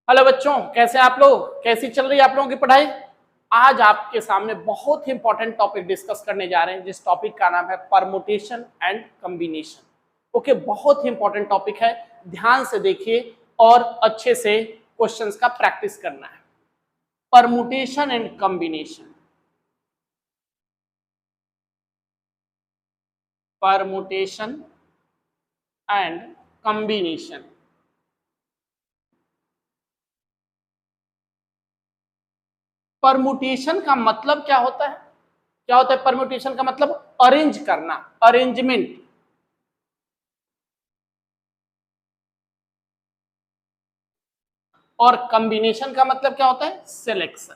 Hello बच्चों, कैसे आप लोग? कैसी चल रही है आप लोगों की पढ़ाई? आज आपके सामने बहुत ही इंपॉर्टेंट टॉपिक डिस्कस करने जा रहे हैं, जिस टॉपिक का नाम है परमुटेशन एंड कॉम्बिनेशन। ओके, बहुत ही इंपॉर्टेंट टॉपिक है, ध्यान से देखिए और अच्छे से क्वेश्चंस का प्रैक्टिस करना है। Permutation and combination, permutation and combination. Permutation का मतलब क्या होता है? क्या होता है परम्यूटेशन का मतलब? अरेंज करना, अरेंजमेंट। और कॉम्बिनेशन का मतलब क्या होता है? Selection,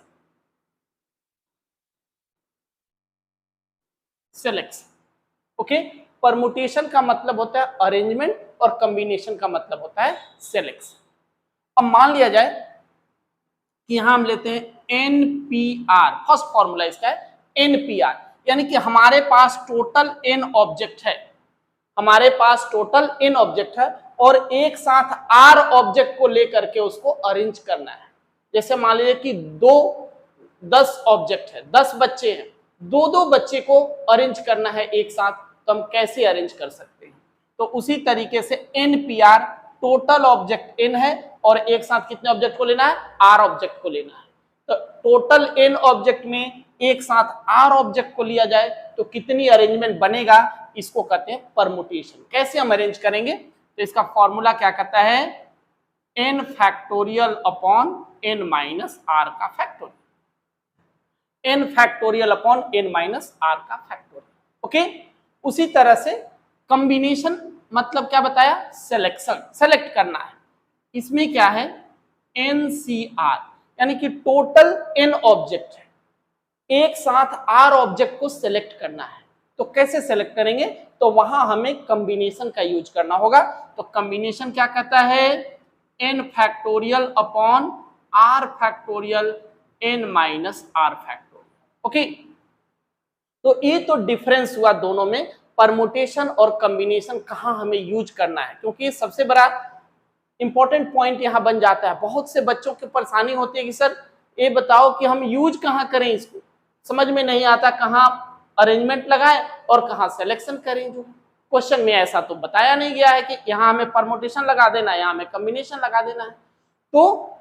selection. ओके, परमुटेशन का मतलब होता है अरेंजमेंट और कॉम्बिनेशन का मतलब होता है सिलेक्शन। अब मान लिया जाए कि यहां हम लेते हैं एनपीआर, फर्स्ट फॉर्मूला इसका है एनपीआर, यानी कि हमारे पास टोटल एन ऑब्जेक्ट है, हमारे पास टोटल एन ऑब्जेक्ट है और एक साथ आर ऑब्जेक्ट को लेकर के उसको अरेंज करना है। जैसे मान लीजिए कि 10 ऑब्जेक्ट है, 10 बच्चे हैं, दो दो बच्चे को अरेंज करना है एक साथ, तो हम कैसे अरेंज कर सकते हैं? तो उसी तरीके से एनपीआर, टोटल ऑब्जेक्ट एन है और एक साथ कितने ऑब्जेक्ट को लेना है? आर ऑब्जेक्ट को लेना है। तो टोटल एन ऑब्जेक्ट में एक साथ आर ऑब्जेक्ट को लिया जाए तो कितनी अरेंजमेंट बनेगा, इसको कहते हैं परमुटेशन। कैसे हम अरेंज करेंगे? तो इसका फॉर्मूला क्या कहता है? N factorial upon n minus r का factorial, n factorial upon n minus r का फैक्टोरियल। ओके, उसी तरह से कॉम्बिनेशन मतलब क्या बताया? सिलेक्शन, सेलेक्ट करना है। इसमें क्या है? एनसीआर, यानी कि टोटल एन ऑब्जेक्ट है, एक साथ आर ऑब्जेक्ट को सिलेक्ट करना है। तो कैसे सिलेक्ट करेंगे? तो वहां हमें कॉम्बिनेशन का यूज करना होगा। तो कॉम्बिनेशन क्या कहता है? N factorial upon r factorial n minus r factorial. Okay, तो ये तो डिफरेंस हुआ दोनों में, परमुटेशन और कॉम्बिनेशन कहां हमें यूज करना है, क्योंकि सबसे बड़ा इंपॉर्टेंट पॉइंट यहां बन जाता है। बहुत से बच्चों की परेशानी होती है कि सर ये बताओ कि हम यूज कहां करें, इसको समझ में नहीं आता, कहां अरेंजमेंट लगाए और कहां सिलेक्शन करें। जो क्वेश्चन में ऐसा तो बताया नहीं गया है कि यहां हमें परमुटेशन लगा देना है, यहां हमें कॉम्बिनेशन लगा देना है। तो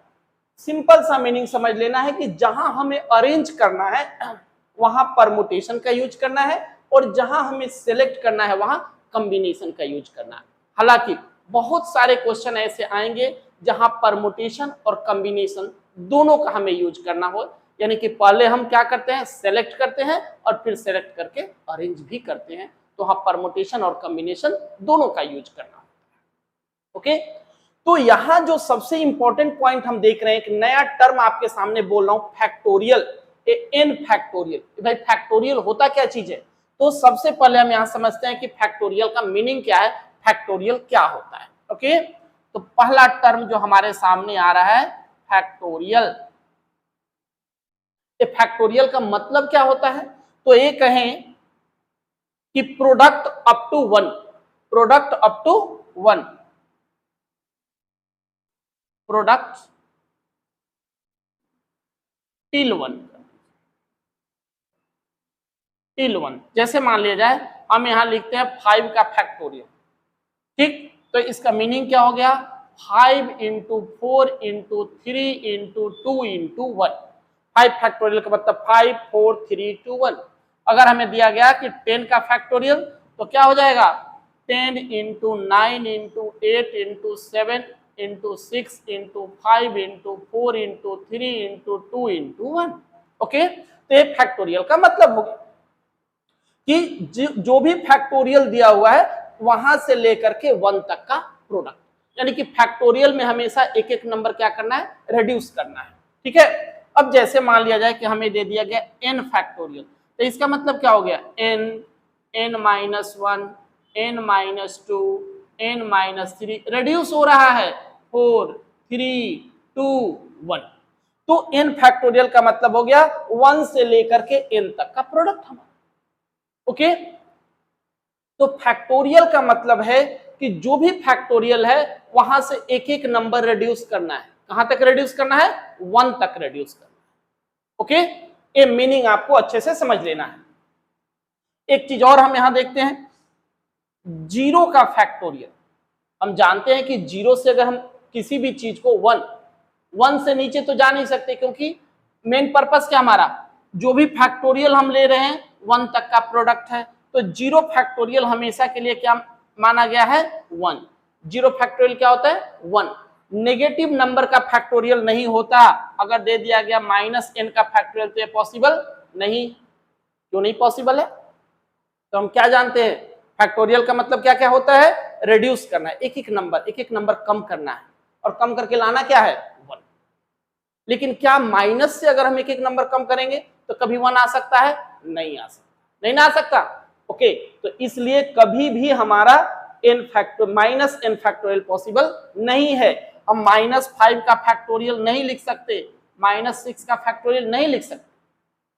सिंपल सा मीनिंग समझ लेना है कि जहां हमें अरेंज करना है वहां परमुटेशन का यूज करना है और जहां हमें सिलेक्ट करना है वहां कॉम्बिनेशन का यूज करना है। हालांकि बहुत सारे क्वेश्चन ऐसे आएंगे जहां परमुटेशन और कॉम्बिनेशन दोनों का हमें यूज करना हो, यानी कि पहले हम क्या करते हैं? सेलेक्ट करते हैं और फिर सेलेक्ट करके अरेंज भी करते हैं। तो हाँ, परमुटेशन और कॉम्बिनेशन दोनों का यूज करना। ओके, तो यहां जो सबसे इंपॉर्टेंट पॉइंट हम देख रहे हैं, एक नया टर्म आपके सामने बोल रहा हूं, फैक्टोरियल, एन फैक्टोरियल। भाई फैक्टोरियल होता क्या चीज है? तो सबसे पहले हम यहां समझते हैं कि फैक्टोरियल का मीनिंग क्या है, फैक्टोरियल क्या होता है। ओके, तो पहला टर्म जो हमारे सामने आ रहा है फैक्टोरियल, ये फैक्टोरियल का मतलब क्या होता है? तो ये कहें कि product up to one, product up to one, product till one, till one. जैसे मान लिया जाए हम यहां लिखते हैं 5 का फैक्टोरियल, ठीक? तो इसका मीनिंग क्या हो गया? 5 into 4 into 3 into 2 into 1। 5 factorial का मतलब 5 4 3 2 1। अगर हमें दिया गया कि 10 का फैक्टोरियल तो क्या हो जाएगा? 10 into 9 into 8 into 7 into 6 into 5 into 4 into 3 into 2 into 1। Okay, तो ये फैक्टोरियल का मतलब हो गया कि जो भी फैक्टोरियल दिया हुआ है वहां से लेकर के 1 तक का प्रोडक्ट, यानी कि फैक्टोरियल में हमेशा एक एक नंबर क्या करना है? रिड्यूस करना है। ठीक है, अब जैसे मान लिया जाए कि हमें दे दिया गया n फैक्टोरियल, तो इसका मतलब क्या हो गया? n, n minus 1, n minus 2, n minus 3, reduce हो रहा है 4 3 2 1। तो n फैक्टोरियल का मतलब हो गया 1 से लेकर के n तक का प्रोडक्ट हमारा। ओके, तो फैक्टोरियल का मतलब है कि जो भी फैक्टोरियल है वहां से एक एक नंबर रिड्यूस करना है। कहां तक रिड्यूस करना है, 1 तक रिड्यूस करना है। ओके, ये मीनिंग आपको अच्छे से समझ लेना है। एक चीज और हम यहां देखते हैं, जीरो का फैक्टोरियल। हम जानते हैं कि जीरो से अगर हम किसी भी चीज को 1 से नीचे तो जा नहीं सकते, क्योंकि मेन पर्पस क्या हमारा, जो भी फैक्टोरियल हम ले रहे हैं 1 तक का प्रोडक्ट है, तो जीरो फैक्टोरियल हमेशा के लिए क्या माना गया है, 1। जीरो फैक्टोरियल क्या होता है, 1। नेगेटिव नंबर का फैक्टोरियल नहीं होता। अगर दे दिया गया -n का फैक्टोरियल तो ये पॉसिबल नहीं। क्यों नहीं पॉसिबल है, तो हम क्या जानते हैं, फैक्टोरियल का मतलब क्या क्या होता है, रिड्यूस करना है, एक एक नंबर कम करना है, और कम करके लाना क्या है, 1। लेकिन क्या माइनस से अगर हम एक नंबर कम करेंगे तो कभी 1 आ सकता है, नहीं आ सकता, नहीं ना आ सकता। ओके, तो इसलिए कभी भी हमारा -n फैक्टोरियल पॉसिबल नहीं है। हम -5 का फैक्टोरियल नहीं लिख सकते, -6 का फैक्टोरियल नहीं लिख सकते।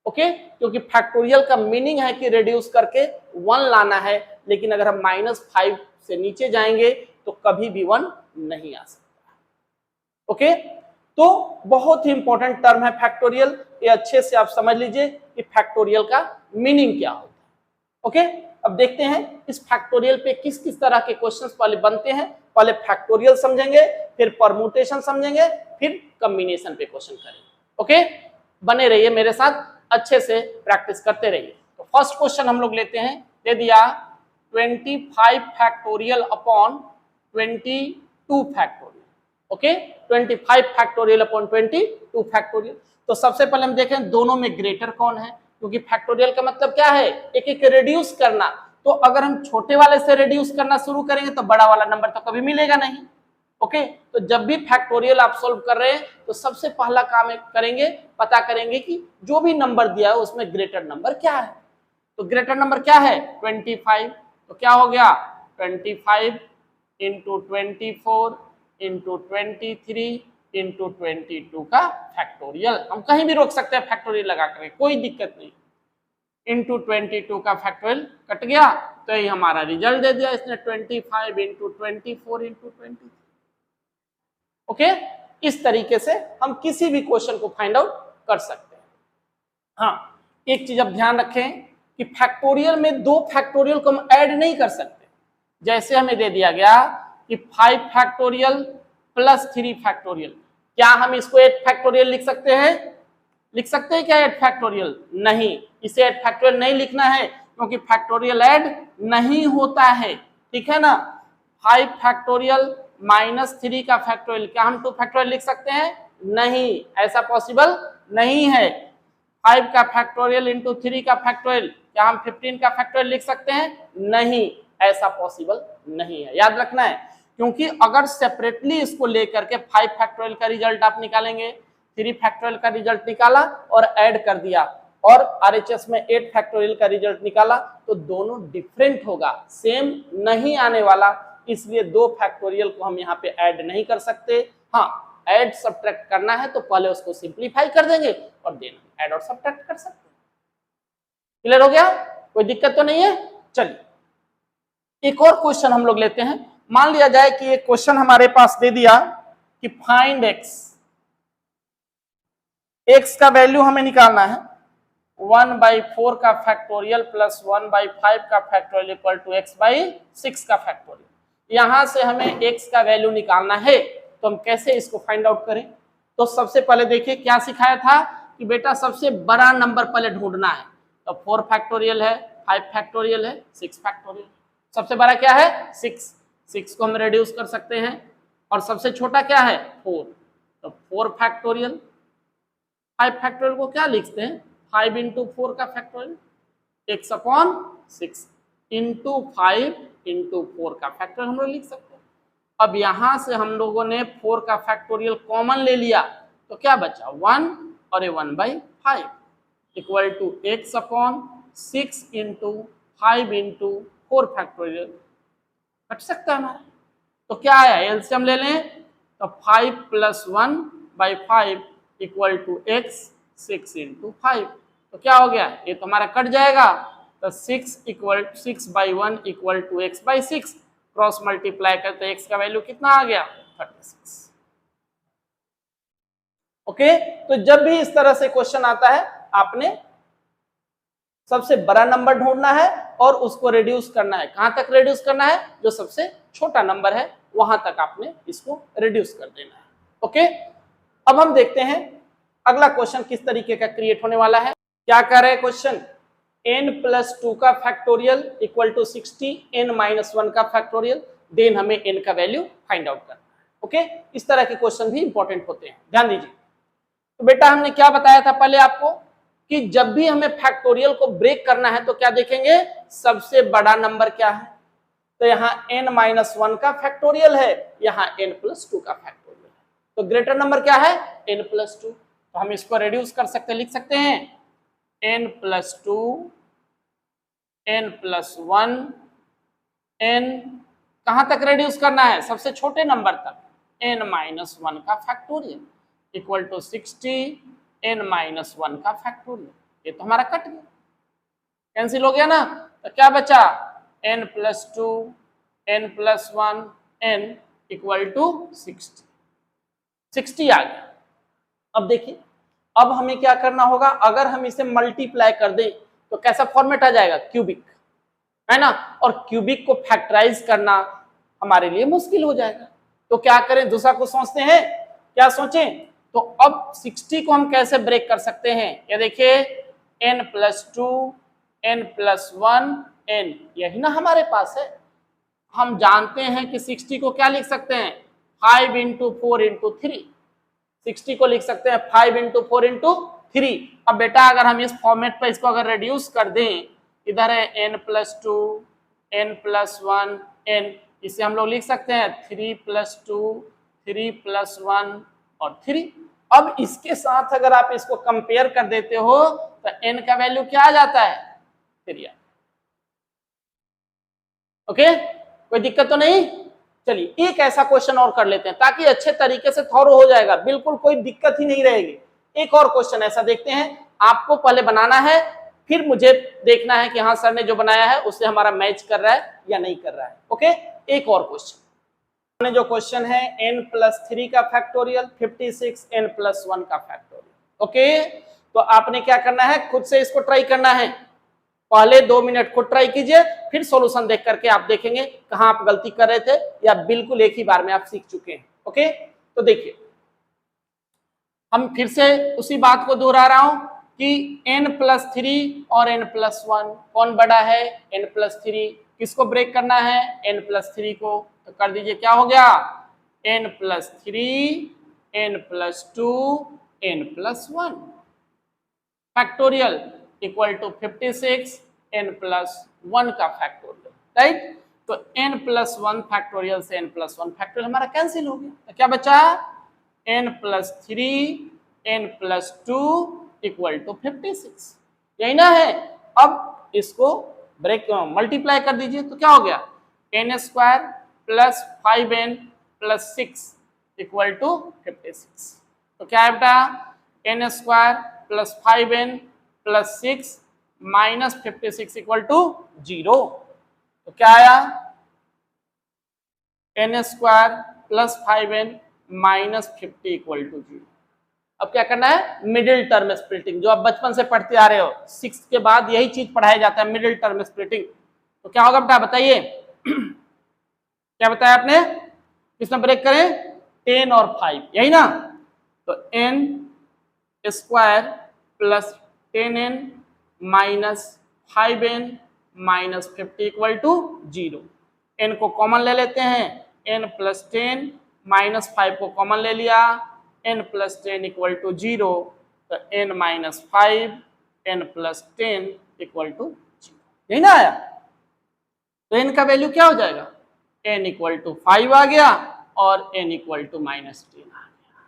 ओके, क्योंकि फैक्टोरियल का मीनिंग है कि रिड्यूस करके 1 लाना है, लेकिन अगर हम -5 से नीचे जाएंगे तो कभी भी 1 नहीं आ सकता। ओके, तो बहुत ही इंपॉर्टेंट टर्म है फैक्टोरियल, ये अच्छे से आप समझ लीजिए कि फैक्टोरियल का मीनिंग क्या होता है। ओके, अब देखते हैं इस फैक्टोरियल पे किस किस तरह के क्वेश्चंस पहले बनते हैं। पहले फैक्टोरियल समझेंगे, फिर परम्यूटेशन समझेंगे, फिर कॉम्बिनेशन पे क्वेश्चन करेंगे। ओके, बने रहिए मेरे साथ, अच्छे से प्रैक्टिस करते रहिए। तो फर्स्ट क्वेश्चन हम लोग लेते हैं, दे दिया 25 factorial upon 22 factorial. Okay, 25 factorial upon 22 factorial. तो सबसे पहले हम देखें दोनों में ग्रेटर कौन है, क्योंकि फैक्टोरियल का मतलब क्या है, एक एक रिड्यूस करना। तो अगर हम छोटे वाले से रिड्यूस करना शुरू करेंगे तो बड़ा वाला नंबर तो कभी मिलेगा नहीं। ओके, तो जब भी फैक्टोरियल आप सोल्व कर रहे हैं तो सबसे पहला काम करेंगे, पता करेंगे कि जो भी नंबर दिया है उसमें ग्रेटर नंबर क्या है। तो ग्रेटर नंबर क्या है, 25। तो क्या हो गया, 25 इंटू 24 इंटू 23 इंटू 22 का फैक्टोरियल। हम कहीं भी रोक सकते हैं फैक्टोरियल लगा कर, कोई दिक्कत नहीं। इंटू 22 का फैक्टोरियल कट गया, तो ये हमारा रिजल्ट दे दिया इसने, 25 इंटू 24 इंटू 23। ओके, इस तरीके से हम किसी भी क्वेश्चन को फाइंड आउट कर सकते हैं। हाँ, एक चीज अब ध्यान रखें कि फैक्टोरियल में 2 फैक्टोरियल को हम ऐड नहीं कर सकते। जैसे हमें दे दिया गया कि 5 फैक्टोरियल प्लस 3 फैक्टोरियल, क्या हम इसको 8 फैक्टोरियल लिख सकते हैं, लिख सकते हैं क्या 8 फैक्टोरियल, नहीं, इसे 8 फैक्टोरियल नहीं लिखना है, क्योंकि फैक्टोरियल ऐड नहीं होता है। ठीक है ना, 5 फैक्टोरियल -3 का फैक्टोरियल, क्या हम 2 फैक्टोरियल लिख सकते हैं, नहीं, ऐसा पॉसिबल नहीं है। 5 का फैक्टोरियल इंटू 3 का फैक्टोरियल, क्या हम 15 का फैक्टोरियल लिख सकते हैं, नहीं, ऐसा पॉसिबल नहीं है। याद रखना है, क्योंकि अगर सेपरेटली इसको लेकर के 5 फैक्टोरियल का रिजल्ट आप निकालेंगे, 3 फैक्टोरियल का रिजल्ट निकाला और ऐड कर दिया, और आरएचएस में 8 फैक्टोरियल का रिजल्ट निकाला, तो दोनों डिफरेंट होगा, सेम नहीं आने वाला। इसलिए 2 फैक्टोरियल को हम यहाँ पे ऐड नहीं कर सकते। हाँ, ऐड सब्ट्रैक्ट करना है तो पहले उसको सिंप्लीफाई कर देंगे और देन ऐड और सब्ट्रैक्ट कर सकते हैं। क्लियर हो गया, कोई दिक्कत तो नहीं है। चलिए एक और क्वेश्चन हम लोग लेते हैं। मान लिया जाए कि एक क्वेश्चन हमारे पास दे दिया कि फाइंड एक्स का वैल्यू हमें निकालना है, 1/4 का फैक्टोरियल प्लस 1/5 का फैक्टोरियल इक्वल टू x/6 का फैक्टोरियल। यहां से हमें x का वैल्यू निकालना है, तो हम कैसे इसको फाइंड आउट करें। तो सबसे पहले देखिए क्या सिखाया था कि बेटा सबसे बड़ा नंबर पहले ढूंढना है। तो 4 फैक्टोरियल है, 5 फैक्टोरियल है, 6 फैक्टोरियल। सबसे बड़ा क्या है, 6 को हम रिड्यूस कर सकते हैं, और सबसे छोटा क्या है, 4। तो 4 फैक्टोरियल, 5 फैक्टोरियल को क्या लिखते हैं, 5 इंटू 4 का फैक्टोरियल, x/6 इंटू 5 इंटू 4 का फैक्टोरियल हम लोग लिख सकते हैं। अब यहां से हम लोगों ने 4 का फैक्टोरियल कॉमन ले लिया, तो क्या बचा, 1 और 1/5 equal to x/6 into 5 into 4 factorial. Cut सकता है हमारा, तो क्या आया, एलसीएम ले लें, तो 5 + 1/5 इक्वल टू x/6 इंटू 5। तो क्या हो गया, ये तो हमारा कट जाएगा, तो 6/1 equal to x/6, cross multiply करते x का वैल्यू कितना आ गया, 36। ओके, तो जब भी इस तरह से क्वेश्चन आता है आपने सबसे बड़ा नंबर ढूंढना है और उसको रिड्यूस करना है। कहां तक रिड्यूस करना है? जो सबसे छोटा नंबर है वहां तक आपने इसको रिड्यूस कर देना है। ओके, अब हम देखते हैं अगला क्वेश्चन किस तरीके का क्रिएट होने वाला है। क्या कह रहे हैं क्वेश्चन? n+2 का फैक्टोरियल इक्वल टू 60 n-1 का फैक्टोरियल, देन हमें n का वैल्यू फाइंड आउट करना है। ओके, इस तरह के क्वेश्चन भी इंपॉर्टेंट होते हैं, ध्यान दीजिए। तो बेटा हमने क्या बताया था पहले आपको कि जब भी हमें फैक्टोरियल को ब्रेक करना है तो क्या देखेंगे? सबसे बड़ा नंबर क्या है। तो यहाँ n-1 का फैक्टोरियल है, यहाँ n+2 का फैक्टोरियल है, तो ग्रेटर नंबर क्या है? n+2। तो हम इसको रिड्यूस कर सकते, लिख सकते हैं n+2 n+1 n, कहां तक रिड्यूस करना है? सबसे छोटे नंबर तक, n-1 का फैक्टोरियल इक्वल टू 60 n-1 का फैक्टोरियल। ये तो हमारा कट गया, कैंसिल हो गया ना। तो क्या बचा? n+2 n+1 n equal to 60 आ गया। अब देखिए, अब हमें क्या करना होगा? अगर हम इसे मल्टीप्लाई कर दें तो कैसा फॉर्मेट आ जाएगा? क्यूबिक, है ना। और क्यूबिक को फैक्टराइज करना हमारे लिए मुश्किल हो जाएगा। तो क्या करें? दूसरा को सोचते हैं, क्या सोचें? तो अब 60 को हम कैसे ब्रेक कर सकते हैं? ये देखिए n+2 n+1 n, यही ना हमारे पास है। हम जानते हैं कि 60 को क्या लिख सकते हैं? 5 × 4 × 3। 60 को लिख सकते हैं 5 × 4 × 3। अब बेटा अगर हम इस फॉर्मेट पर इसको अगर रिड्यूस कर दें, इधर है n+2 n+1 n, इसे हम लोग लिख सकते हैं 3+2 3+1 और 3। अब इसके साथ अगर आप इसको कंपेयर कर देते हो तो n का वैल्यू क्या आ जाता है? 3। ओके, कोई दिक्कत तो नहीं। चलिए एक ऐसा क्वेश्चन और कर लेते हैं ताकि अच्छे तरीके से थॉरो हो जाएगा, बिल्कुल कोई दिक्कत ही नहीं रहेगी। एक और क्वेश्चन ऐसा देखते हैं, आपको पहले बनाना है, फिर मुझे देखना है कि हाँ सर ने जो बनाया है उससे हमारा मैच कर रहा है या नहीं कर रहा है। ओके, एक और क्वेश्चन, जो क्वेश्चन है n+3 का फैक्टोरियल 56 n+1 का फैक्टोरियल। ओके, तो आपने क्या करना है? खुद से इसको ट्राई करना है। पहले 2 मिनट खुद ट्राई कीजिए, फिर सॉल्यूशन देख करके आप देखेंगे कहां आप गलती कर रहे थे या बिल्कुल एक ही बार में आप सीख चुके हैं। ओके, तो देखिए हम फिर से उसी बात को दोहरा रहा हूं कि n+3 और n+1 कौन बड़ा है? n+3। किसको ब्रेक करना है? n+3 को। तो कर दीजिए, क्या हो गया? n+3 n+2 n+1 factorial equal to 56 n+1 का फैक्टोरियल, राइट। तो n+1 फैक्टोरियल से n+1 फैक्टोरियल हमारा कैंसिल हो गया। तो क्या बचा? n+3 n+2 इक्वल टू 56, यही ना है। अब इसको ब्रेक मल्टीप्लाई कर दीजिए तो क्या हो गया? n² + 5n + 6 equal to 56। तो क्या है बेटा? n² + 5n + 6 - 56 equal to 0। तो क्या आया? n² + 5n - 50 equal to 0। अब क्या करना है? मिडिल टर्म स्प्लिटिंग, जो आप बचपन से पढ़ते आ रहे हो, 6 के बाद यही चीज पढ़ाया जाता है, मिडिल टर्म स्प्लिटिंग। तो क्या होगा बेटा बताइए? क्या बताया आपने? किसमें ब्रेक करें? 10 और 5, यही ना। तो n² + 10n - 5n - 50 equal to 0। n को कॉमन ले लेते हैं, n + 10 - 5 को कॉमन ले लिया, n + 10 इक्वल टू 0। तो n - 5 n + 10 इक्वल टू 0, यही ना आया। तो n का वैल्यू क्या हो जाएगा? n इक्वल टू 5 आ गया और n इक्वल टू -10 आ गया।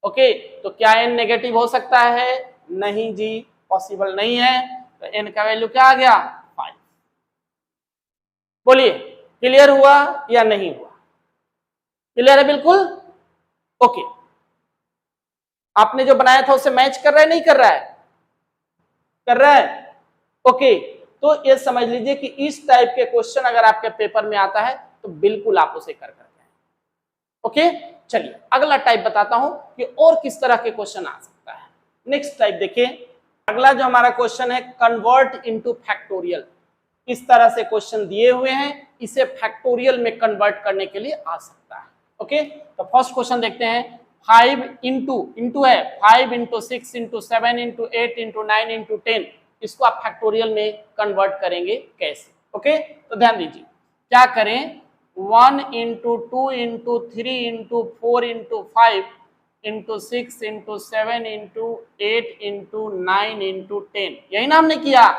ओके, तो क्या n नेगेटिव हो सकता है? नहीं जी, पॉसिबल नहीं है। तो n का वैल्यू क्या आ गया? 5। बोलिए क्लियर हुआ या नहीं हुआ? क्लियर है बिल्कुल? ओके, आपने जो बनाया था उससे मैच कर रहा है नहीं कर रहा है? कर रहा है। ओके, तो ये समझ लीजिए कि इस टाइप के क्वेश्चन अगर आपके पेपर में आता है तो बिल्कुल आप उसे कर करते हैं। ओके, चलिए अगला टाइप बताता हूं कि और किस तरह के क्वेश्चन आ सकता है। नेक्स्ट टाइप देखिए, अगला जो हमारा क्वेश्चन है कन्वर्ट इनटू फैक्टोरियल। इस तरह से क्वेश्चन दिए हुए हैं, इसे फैक्टोरियल में कन्वर्ट करने के लिए आ सकता है। ओके, तो फर्स्ट क्वेश्चन देखते हैं। 5 इंटू है 5 into 6 into 7 into 8 into 9 into 10, इसको आप फैक्टोरियल में कन्वर्ट करेंगे कैसे? ओके, तो ध्यान दीजिए क्या करें, 1 into 2 into 3 into 4 into 5 into 6 into 7 into 8 into 9 into 10, यही ना हमने किया।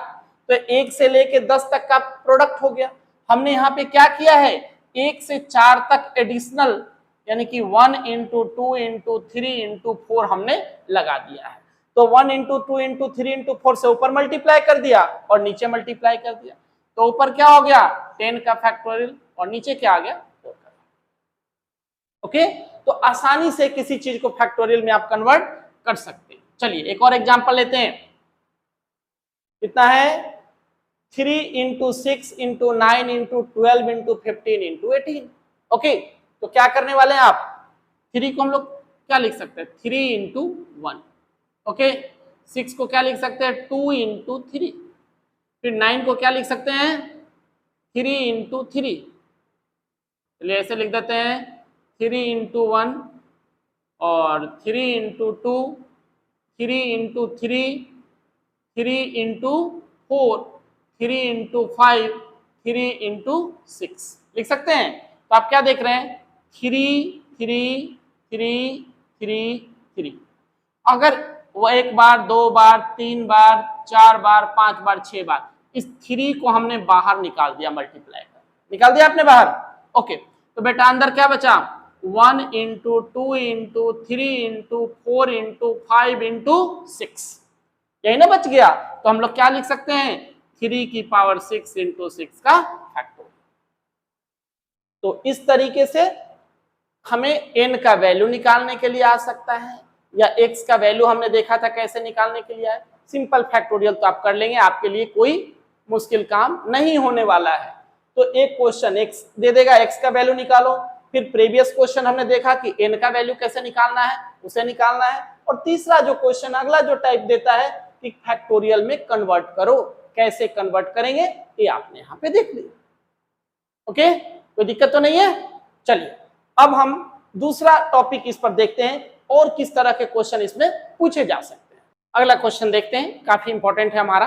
तो 1 से लेके 10 तक का प्रोडक्ट हो गया। हमने यहाँ पे क्या किया है, 1 से 4 तक एडिशनल यानी कि 1 इंटू 2 इंटू 3 इंटू 4 हमने लगा दिया है। तो 1 इंटू 2 इंटू 3 इंटू 4 से ऊपर मल्टीप्लाई कर दिया और नीचे मल्टीप्लाई कर दिया, तो ऊपर क्या हो गया 10 का फैक्टोरियल और नीचे क्या आ गया 4 का। ओके, तो आसानी से किसी चीज को फैक्टोरियल में आप कन्वर्ट कर सकते हैं। चलिए एक और एग्जांपल लेते हैं। कितना है 3 into 6 into 9 into 12 into 15 into 18। Okay, तो क्या करने वाले हैं आप, 3 को हम लोग क्या लिख सकते हैं 3 इंटू 1। ओके, 6 को क्या लिख सकते हैं 2 इंटू 3, फिर 9 को क्या लिख सकते हैं 3 इंटू 3। चलिए ऐसे लिख देते हैं 3 इंटू 1 और 3 into 2, 3 into 3, 3 into 4, 3 into 5, 3 into 6 लिख सकते हैं। तो आप क्या देख रहे हैं 3 3 3 3 3। अगर वो 1 बार 2 बार 3 बार 4 बार 5 बार 6 बार, इस 3 को हमने बाहर निकाल दिया, मल्टीप्लाई कर निकाल दिया आपने बाहर। ओके, तो बेटा अंदर क्या बचा 1 into 2 into 3 into 4 into 5 into 6, यही ना बच गया। तो हम लोग क्या लिख सकते हैं 3 की पावर 6 इंटू 6 का फैक्टर। तो इस तरीके से हमें n का वैल्यू निकालने के लिए आ सकता है, या x का वैल्यू हमने देखा था कैसे निकालने के लिए आए। सिंपल फैक्टोरियल तो आप कर लेंगे, आपके लिए कोई मुश्किल काम नहीं होने वाला है। तो एक क्वेश्चन x दे देगा, x का वैल्यू निकालो, फिर प्रीवियस क्वेश्चन हमने देखा कि n का वैल्यू कैसे निकालना है, उसे निकालना है, और तीसरा जो क्वेश्चन अगला जो टाइप देता है कि फैक्टोरियल में कन्वर्ट करो, कैसे कन्वर्ट करेंगे ये आपने यहाँ पे देख लिया। ओके, कोई दिक्कत तो नहीं है। चलिए अब हम दूसरा टॉपिक इस पर देखते हैं और किस तरह के क्वेश्चन इसमें पूछे जा सकते हैं। अगला क्वेश्चन देखते हैं, काफी इंपॉर्टेंट है हमारा।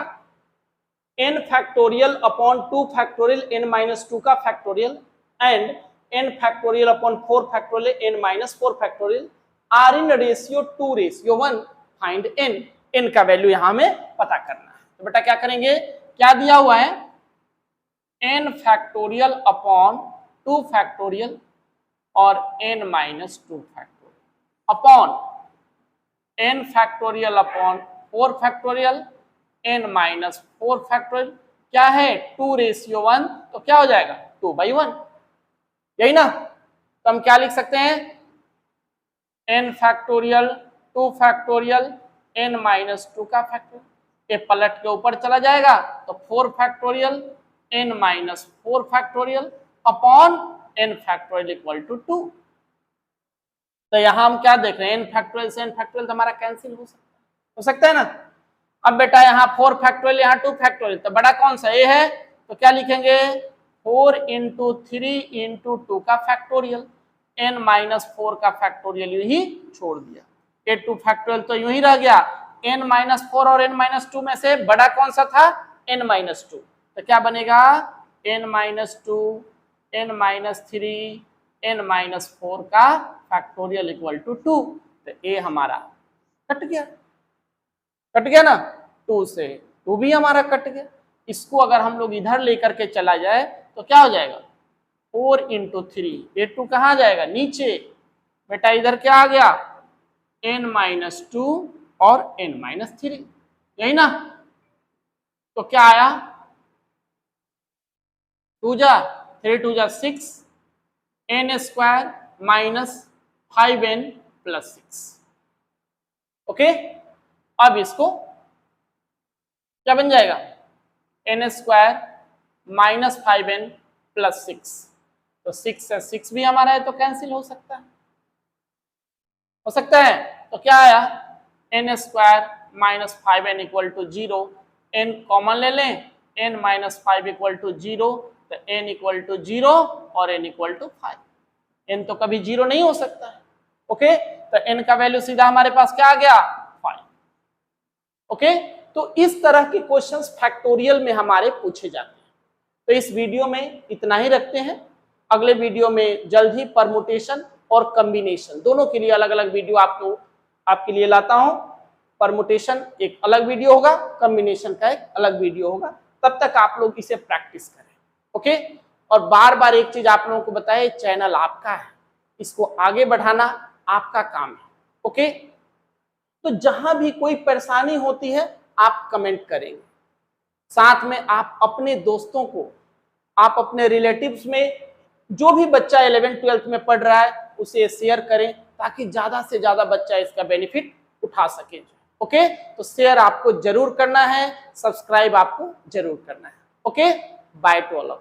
n factorial upon 2 factorial n minus 2 का factorial and n factorial upon 4 factorial n minus 4 factorial are in ratio 2:1, find n। n का वैल्यू यहां हमें पता करना है। तो बेटा क्या करेंगे, क्या दिया हुआ है n फैक्टोरियल अपॉन 2 फैक्टोरियल और n minus 2 factorial upon n factorial upon 4 factorial n minus 4 factorial, क्या है 2:1, तो क्या हो जाएगा 2/1, यही ना। तो हम क्या लिख सकते हैं n factorial 2 factorial n minus 2 का फैक्टोरियल, ये पलट के ऊपर चला जाएगा तो 4 factorial n minus 4 factorial upon n factorial equal to 2। तो यहां हम क्या देख रहे हैं n फैक्टोरियल से n फैक्टोरियल तो हमारा कैंसिल हो सकता है ना। अब बेटा यहाँ 4 फैक्टोरियल यहाँ 2 फैक्टोरियल, तो बड़ा कौन सा a है, तो क्या लिखेंगे 4 इंटू 3 इंटू 2 का फैक्टोरियल, n माइनस 4 का फैक्टोरियल यूं ही छोड़ दिया, ये 2 फैक्टोरियल तो यूं ही रह गया। n माइनस 4 और n माइनस 2 में से बड़ा कौन सा था n माइनस 2, तो क्या बनेगा n minus 2 n minus 3 n minus 4 का फैक्टोरियल इक्वल टू 2। तो a हमारा कट गया ना, 2 से 2 भी हमारा कट गया। इसको अगर हम लोग इधर लेकर के चला जाए तो क्या हो जाएगा 4 इंटू 3, ये 2 कहाँ जाएगा नीचे, बेटा इधर क्या आ गया n माइनस 2 और n माइनस 3, यही ना। तो क्या आया 2 जा 3 2 जा 6 n square minus 5n plus 6। Okay, अब इसको क्या बन जाएगा n square minus 5n plus 6, तो 6 से 6 भी हमारा है तो कैंसिल हो सकता है। हो सकता है। तो क्या आया, n square minus 5n equal to 0, n common ले लें, n माइनस 5 इक्वल टू 0, तो n इक्वल टू 0 और n इक्वल टू 5। n तो कभी 0 नहीं हो सकता है। ओके, तो n का वैल्यू सीधा हमारे पास क्या आ गया, 5। ओके, तो इस तरह के क्वेश्चंस फैक्टोरियल में हमारे पूछे जाते हैं। तो इस वीडियो में इतना ही रखते हैं। अगले वीडियो में जल्द ही परमुटेशन और कॉम्बिनेशन दोनों के लिए अलग अलग वीडियो आपके लिए लाता हूं। परमुटेशन एक अलग वीडियो होगा, कॉम्बिनेशन का एक अलग वीडियो होगा। तब तक आप लोग इसे प्रैक्टिस करें। ओके, और बार बार एक चीज आप लोगों को बताए, चैनल आपका है, इसको आगे बढ़ाना आपका काम है। ओके, तो जहां भी कोई परेशानी होती है आप कमेंट करेंगे, साथ में आप अपने दोस्तों को, आप अपने रिलेटिव्स में जो भी बच्चा 11th-12th में पढ़ रहा है उसे शेयर करें, ताकि ज्यादा से ज्यादा बच्चा इसका बेनिफिट उठा सके। ओके, तो शेयर आपको जरूर करना है, सब्सक्राइब आपको जरूर करना है। Okay, by two all.